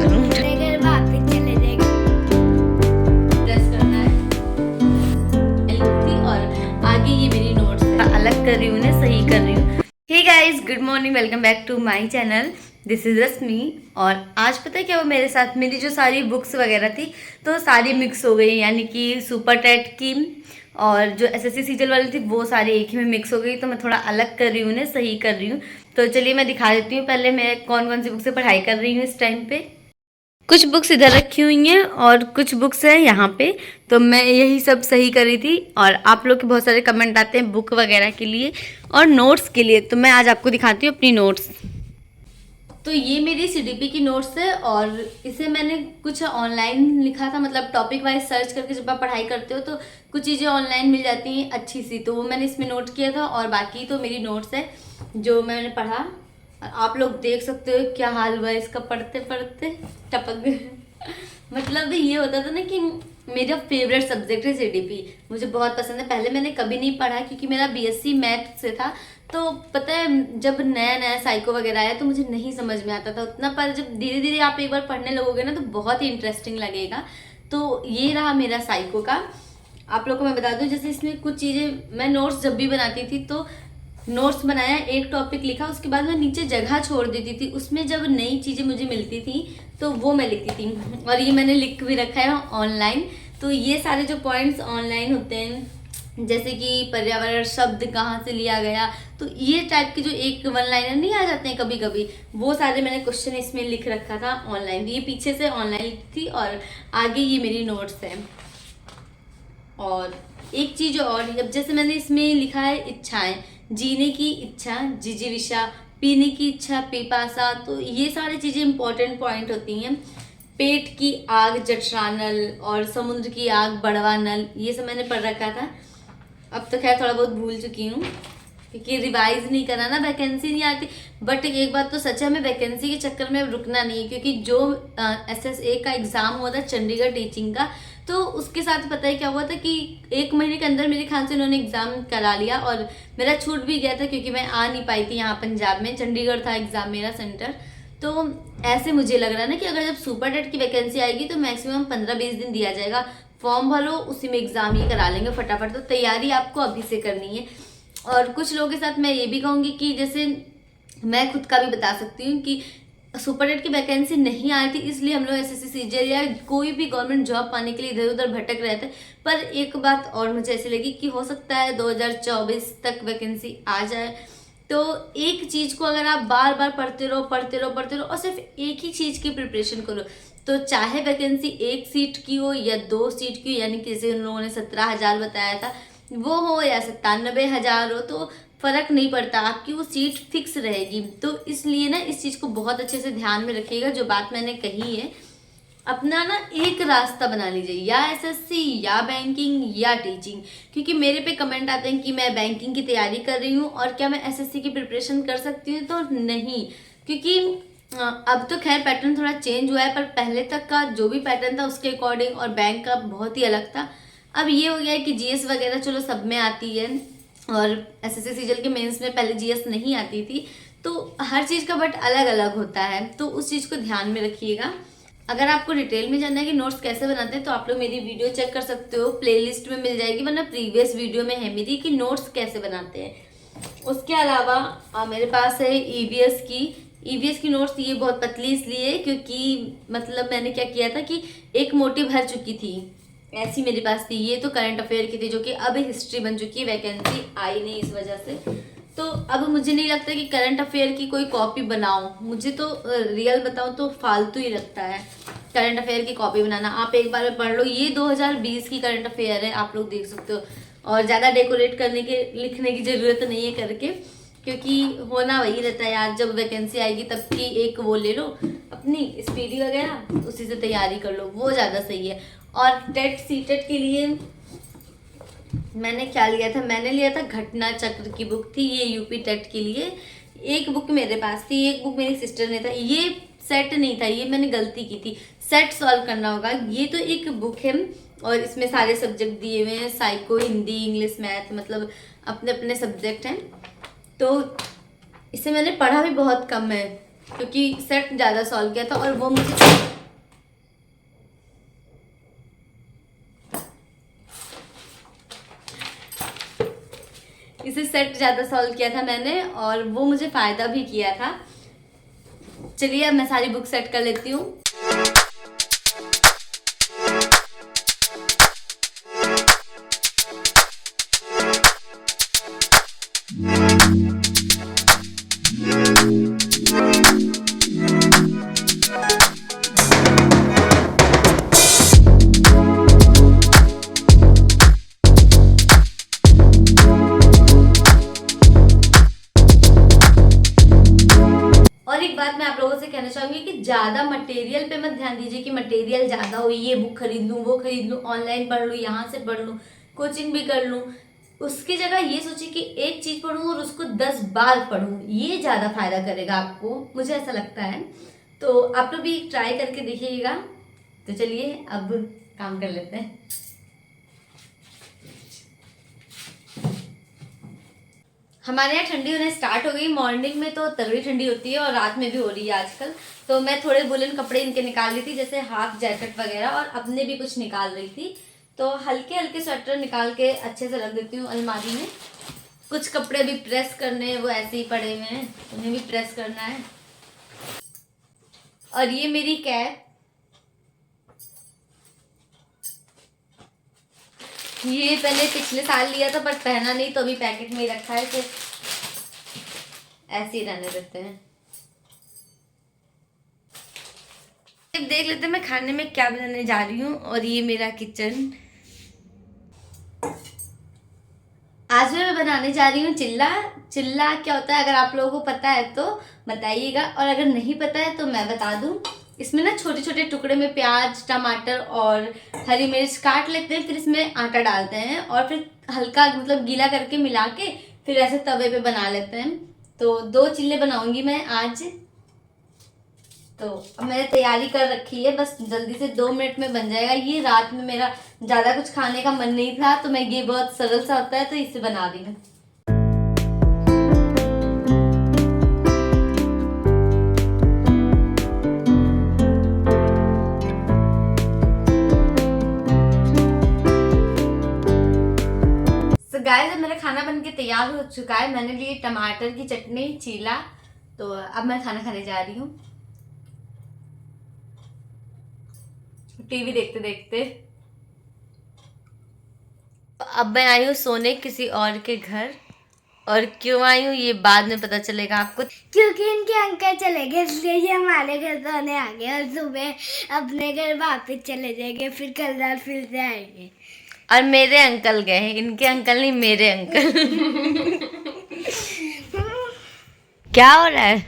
करूँ। और आगे ये मेरी नोट्स अलग कर रही हूँ, उन्हें सही कर रही हूँ। Hey guys, good morning, welcome back to my channel. This is Rashmi. और आज पता है क्या हुआ मेरे साथ, मेरी जो सारी बुक्स वगैरह थी तो सारी मिक्स हो गई, यानी कि सुपर टेट की और जो एसएससी सीजल वाली थी वो सारी एक ही में मिक्स हो गई। तो मैं थोड़ा अलग कर रही हूँ, उन्हें सही कर रही हूँ। तो चलिए मैं दिखा देती हूँ पहले मैं कौन कौन सी बुक से पढ़ाई कर रही हूँ इस टाइम पे। कुछ बुक्स इधर रखी हुई हैं और कुछ बुक्स हैं यहाँ पे। तो मैं यही सब सही कर रही थी और आप लोग के बहुत सारे कमेंट आते हैं बुक वगैरह के लिए और नोट्स के लिए। तो मैं आज आपको दिखाती हूँ अपनी नोट्स। तो ये मेरी सीडीपी की नोट्स है और इसे मैंने कुछ ऑनलाइन लिखा था, मतलब टॉपिक वाइज सर्च करके जब आप पढ़ाई करते हो तो कुछ चीज़ें ऑनलाइन मिल जाती हैं अच्छी सी, तो वो मैंने इसमें नोट किया था। और बाकी तो मेरी नोट्स है जो मैंने पढ़ा। आप लोग देख सकते हो क्या हाल हुआ इसका, पढ़ते पढ़ते टपक गए। मतलब ये होता था ना कि मेरा फेवरेट सब्जेक्ट है सीडीपी, मुझे बहुत पसंद है। पहले मैंने कभी नहीं पढ़ा क्योंकि मेरा बीएससी मैथ से था। तो पता है जब नया नया साइको वगैरह आया तो मुझे नहीं समझ में आता था उतना, पर जब धीरे धीरे आप एक बार पढ़ने लगोगे ना तो बहुत ही इंटरेस्टिंग लगेगा। तो ये रहा मेरा साइको का। आप लोग को मैं बता दूं, जैसे इसमें कुछ चीज़ें मैं नोट्स जब भी बनाती थी तो नोट्स बनाया, एक टॉपिक लिखा, उसके बाद मैं नीचे जगह छोड़ देती थी, उसमें जब नई चीज़ें मुझे मिलती थी तो वो मैं लिखती थी। और ये मैंने लिख भी रखा है ऑनलाइन। तो ये सारे जो पॉइंट्स ऑनलाइन होते हैं, जैसे कि पर्यावरण शब्द कहाँ से लिया गया, तो ये टाइप के जो एक वन लाइनर नहीं आ जाते हैं कभी कभी, वो सारे मैंने क्वेश्चन इसमें लिख रखा था ऑनलाइन। ये पीछे से ऑनलाइन थी और आगे ये मेरी नोट्स है। और एक चीज़ और, अब जैसे मैंने इसमें लिखा है इच्छाएं, जीने की इच्छा जिजीविषा, पीने की इच्छा पिपासा, तो ये सारी चीज़ें इंपॉर्टेंट पॉइंट होती हैं। पेट की आग जठरानल और समुद्र की आग बड़वा नल, ये सब मैंने पढ़ रखा था। अब तो खैर थोड़ा बहुत भूल चुकी हूँ क्योंकि रिवाइज नहीं करा ना, वैकेंसी नहीं आती। बट एक बात तो सच है, हमें वैकेंसी के चक्कर में रुकना नहीं है, क्योंकि जो SSA का एग्ज़ाम हुआ था चंडीगढ़ टीचिंग का, तो उसके साथ पता है क्या हुआ था कि 1 महीने के अंदर मेरे ख्याल से उन्होंने एग्ज़ाम करा लिया और मेरा छूट भी गया था क्योंकि मैं आ नहीं पाई थी यहाँ पंजाब में, चंडीगढ़ था एग्ज़ाम मेरा सेंटर। तो ऐसे मुझे लग रहा है ना कि अगर जब सुपर टेट की वैकेंसी आएगी तो मैक्सिमम 15-20 दिन दिया जाएगा, फॉर्म भरो उसी में एग्ज़ाम ही करा लेंगे फटाफट। तो तैयारी आपको अभी से करनी है। और कुछ लोगों के साथ मैं ये भी कहूँगी कि जैसे मैं खुद का भी बता सकती हूँ कि सुपर टेट की वैकेंसी नहीं आई थी, इसलिए हम लोग एसएससी सीजीएल या कोई भी गवर्नमेंट जॉब पाने के लिए इधर उधर भटक रहे थे। पर एक बात और मुझे ऐसी लगी कि हो सकता है 2024 तक वैकेंसी आ जाए। तो एक चीज़ को अगर आप बार बार पढ़ते रहो पढ़ते रहो पढ़ते रहो और सिर्फ एक ही चीज़ की प्रिपरेशन करो, तो चाहे वैकेंसी 1 सीट की हो या 2 सीट की, यानी कि जैसे उन लोगों ने 17,000 बताया था वो हो या 97,000 हो, तो फर्क नहीं पड़ता, आपकी वो सीट फिक्स रहेगी। तो इसलिए ना इस चीज़ को बहुत अच्छे से ध्यान में रखिएगा, जो बात मैंने कही है। अपना ना एक रास्ता बना लीजिए, या एसएससी या बैंकिंग या टीचिंग। क्योंकि मेरे पे कमेंट आते हैं कि मैं बैंकिंग की तैयारी कर रही हूँ और क्या मैं एसएससी की प्रिपरेशन कर सकती हूँ, तो नहीं। क्योंकि अब तो खैर पैटर्न थोड़ा चेंज हुआ है, पर पहले तक का जो भी पैटर्न था उसके अकॉर्डिंग और बैंक का बहुत ही अलग था। अब ये हो गया है कि जीएस वगैरह चलो सब में आती है और एसएससी सीजीएल के मेंस में पहले जीएस नहीं आती थी, तो हर चीज़ का बट अलग अलग होता है, तो उस चीज़ को ध्यान में रखिएगा। अगर आपको डिटेल में जानना है कि नोट्स कैसे बनाते हैं तो आप लोग मेरी वीडियो चेक कर सकते हो, प्लेलिस्ट में मिल जाएगी, वरना प्रीवियस वीडियो में है मेरी कि नोट्स कैसे बनाते हैं। उसके अलावा मेरे पास है ईवीएस की नोट्स। ये बहुत पतली इसलिए क्योंकि मतलब मैंने क्या किया था कि एक मोटी भर चुकी थी, ऐसी मेरे पास थी। ये तो करंट अफेयर की थी जो कि अब हिस्ट्री बन चुकी है, वैकेंसी आई नहीं इस वजह से। तो अब मुझे नहीं लगता कि करंट अफेयर की कोई कॉपी बनाऊं, मुझे तो रियल बताऊं तो फालतू ही लगता है करंट अफेयर की कॉपी बनाना। आप एक बार में पढ़ लो, ये 2020 की करंट अफेयर है, आप लोग देख सकते हो। और ज़्यादा डेकोरेट करने के लिखने की ज़रूरत नहीं है करके, क्योंकि होना वही रहता है यार, जब वैकेंसी आएगी तब की एक वो ले लो अपनी स्पीडी वगैरह, उसी से तैयारी कर लो, वो ज़्यादा सही है। और टेट सीटेट के लिए मैंने क्या लिया था, मैंने लिया था घटना चक्र की बुक थी, ये यूपी टेट के लिए। एक बुक मेरे पास थी, एक बुक मेरी सिस्टर ने था। ये सेट नहीं था, ये मैंने गलती की थी, सेट सॉल्व करना होगा। ये तो एक बुक है और इसमें सारे सब्जेक्ट दिए हुए हैं, साइको, हिंदी, इंग्लिश, मैथ, मतलब अपने अपने सब्जेक्ट हैं। तो इसे मैंने पढ़ा भी बहुत कम है, क्योंकि सेट ज़्यादा सॉल्व किया था और वो मुझे इसे सेट ज़्यादा सॉल्व किया था मैंने और वो मुझे फ़ायदा भी किया था। चलिए अब मैं सारी बुक सेट कर लेती हूँ। बात मैं आप लोगों से कहना चाहूंगी कि ज़्यादा मटेरियल पे मत ध्यान दीजिए कि मटेरियल ज़्यादा हो, ये बुक खरीद लूँ, वो खरीद लूँ, ऑनलाइन पढ़ लूँ, यहाँ से पढ़ लूँ, कोचिंग भी कर लूँ। उसकी जगह ये सोचिए कि एक चीज़ पढ़ूँ और उसको 10 बार पढ़ूँ, ये ज़्यादा फायदा करेगा आपको, मुझे ऐसा लगता है। तो आप लोग भी ट्राई करके देखिएगा। तो चलिए अब काम कर लेते हैं। हमारे यहाँ ठंडी होने स्टार्ट हो गई। मॉर्निंग में तो तगड़ी ठंडी होती है और रात में भी हो रही है आजकल। तो मैं थोड़े वुलन कपड़े इनके निकाल रही थी, जैसे हाफ जैकेट वगैरह, और अपने भी कुछ निकाल रही थी। तो हल्के हल्के स्वेटर निकाल के अच्छे से रख देती हूँ अलमारी में। कुछ कपड़े भी प्रेस करने हैं, वो ऐसे ही पड़े हुए हैं, उन्हें भी प्रेस करना है। और ये मेरी कैप, ये पहले पिछले साल लिया था पर पहना नहीं, तो अभी पैकेट में ही रखा है, तो ऐसे ही रहने देते हैं। अब देख लेते हैं मैं खाने में क्या बनाने जा रही हूँ। और ये मेरा किचन। आज मैं बनाने जा रही हूँ चिल्ला। चिल्ला क्या होता है, अगर आप लोगों को पता है तो बताइएगा, और अगर नहीं पता है तो मैं बता दूँ। इसमें ना छोटे छोटे टुकड़े में प्याज, टमाटर और हरी मिर्च काट लेते हैं, फिर इसमें आटा डालते हैं और फिर हल्का मतलब गीला करके मिला के फिर ऐसे तवे पे बना लेते हैं। तो 2 चिल्ले बनाऊंगी मैं आज। तो अब मैंने तैयारी कर रखी है, बस जल्दी से 2 मिनट में बन जाएगा ये। रात में मेरा ज़्यादा कुछ खाने का मन नहीं था, तो मैं ये बहुत सरल सा होता है तो इसे बना दी मैं। गाइस, अब मेरा खाना बनके तैयार हो चुका है। मैंने लिए टमाटर की चटनी, चीला। तो अब मैं खाना खाने जा रही हूँ, टीवी देखते देखते। अब मैं आई हूँ सोने किसी और के घर, और क्यों आई हूँ ये बाद में पता चलेगा आपको, क्योंकि इनके अंकल चले गए इसलिए ये हमारे घर सोने आ गए और सुबह अपने घर वापस चले जाएंगे, फिर कल रात फिर से आएंगे। और मेरे अंकल गए हैं, इनके अंकल नहीं, मेरे अंकल। क्या हो रहा है?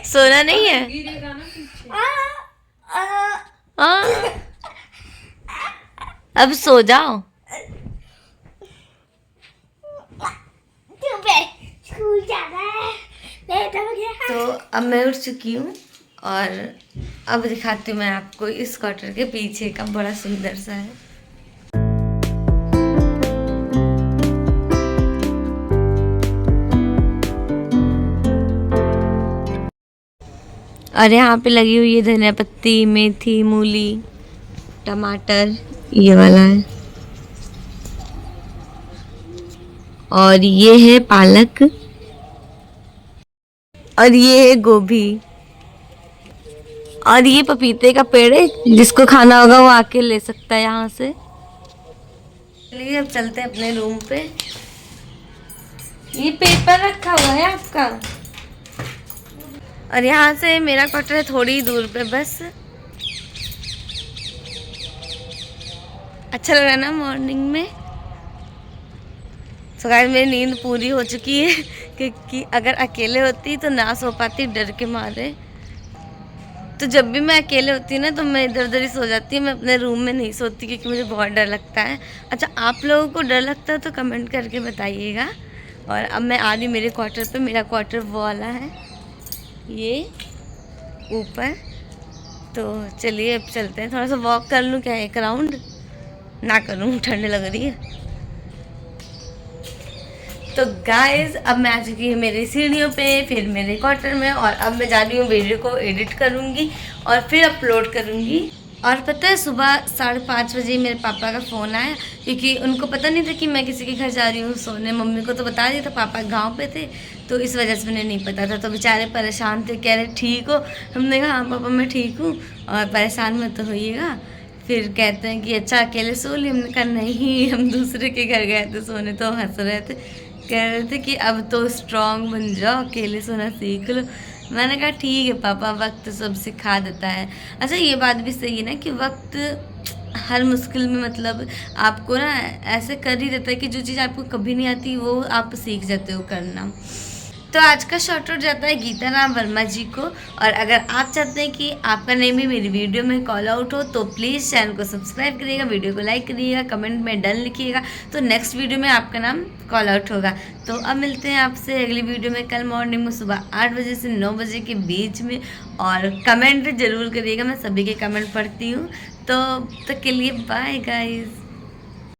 सोना नहीं है? अब सो जाओ। स्कूल जाना है, लेट हो गया। तो अब मैं उठ चुकी हूँ और अब दिखाती हूँ मैं आपको इस क्वार्टर के पीछे का, बड़ा सुंदर सा है। और यहाँ पे लगी हुई है धनिया पत्ती, मेथी, मूली, टमाटर, ये वाला है, और ये है पालक, और ये है गोभी, और ये पपीते का पेड़ है, जिसको खाना होगा वो आके ले सकता है यहाँ से। चलिए अब चलते हैं अपने रूम पे। ये पेपर रखा हुआ है आपका, और यहाँ से मेरा क्वार्टर है थोड़ी दूर पे बस। अच्छा लग रहा है ना मॉर्निंग में। तो गाइस, मेरी नींद पूरी हो चुकी है, क्योंकि अगर अकेले होती तो ना सो पाती डर के मारे। तो जब भी मैं अकेले होती ना तो मैं इधर उधर ही सो जाती हूँ, मैं अपने रूम में नहीं सोती क्योंकि मुझे बहुत डर लगता है। अच्छा, आप लोगों को डर लगता है तो कमेंट करके बताइएगा। और अब मैं आ रही मेरे क्वार्टर पे। मेरा क्वार्टर वो वाला है, ये ऊपर। तो चलिए अब चलते हैं, थोड़ा सा वॉक कर लूँ, क्या 1 राउंड ना करूँ, ठंड लग रही है। तो गाइस अब मैं आ चुकी हूँ मेरी सीढ़ियों पे, फिर मेरे क्वार्टर में, और अब मैं जा रही हूँ वीडियो को एडिट करूँगी और फिर अपलोड करूँगी। और पता है सुबह 5:30 बजे मेरे पापा का फ़ोन आया, क्योंकि उनको पता नहीं था कि मैं किसी के घर जा रही हूँ सोने। मम्मी को तो बता दिया था, पापा गांव पे थे तो इस वजह से उन्हें नहीं पता था। तो बेचारे परेशान थे, कह रहे ठीक हो? हमने कहा हाँ पापा मैं ठीक हूँ और परेशान मत तो होइएगा। फिर कहते हैं कि अच्छा अकेले सो ली? हमने कहा नहीं, हम दूसरे के घर गए थे सोने। तो हंस रहे थे, कह रहे थे कि अब तो स्ट्रांग बन जाओ, अकेले सोना सीख लो। मैंने कहा ठीक है पापा, वक्त सब सिखा देता है। अच्छा ये बात भी सही है ना कि वक्त हर मुश्किल में मतलब आपको ना ऐसे कर ही देता है कि जो चीज़ आपको कभी नहीं आती वो आप सीख जाते हो करना। तो आज का शॉर्ट आउट जाता है गीता राम वर्मा जी को। और अगर आप चाहते हैं कि आपका नेम भी मेरी वीडियो में कॉल आउट हो तो प्लीज़ चैनल को सब्सक्राइब करिएगा, वीडियो को लाइक करिएगा, कमेंट में डन लिखिएगा, तो नेक्स्ट वीडियो में आपका नाम कॉल आउट होगा। तो अब मिलते हैं आपसे अगली वीडियो में कल मॉर्निंग में सुबह 8 बजे से 9 बजे के बीच में। और कमेंट ज़रूर करिएगा, मैं सभी के कमेंट पढ़ती हूँ। तो तक के लिए बाय गाइज़।